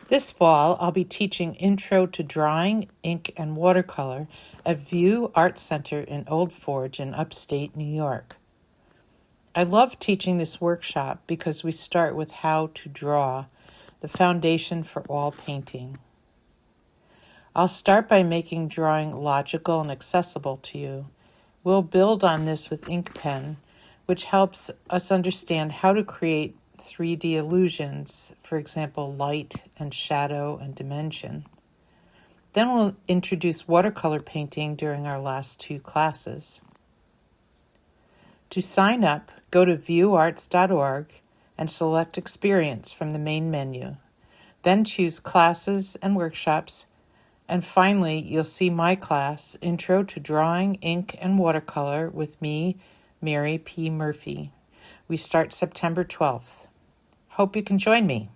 This fall, I'll be teaching Intro to Drawing, Ink, and Watercolor at View Art Center in Old Forge in upstate New York. I love teaching this workshop because we start with how to draw, the foundation for all painting. I'll start by making drawing logical and accessible to you. We'll build on this with ink pen, which helps us understand how to create 3D illusions, for example, light and shadow and dimension. Then we'll introduce watercolor painting during our last 2 classes. To sign up, go to viewarts.org and select Experience from the main menu. Then choose Classes and Workshops, and finally you'll see my class, Intro to Drawing, Ink, and Watercolor with me, Mary P. Murphy. We start September 12th. Hope you can join me.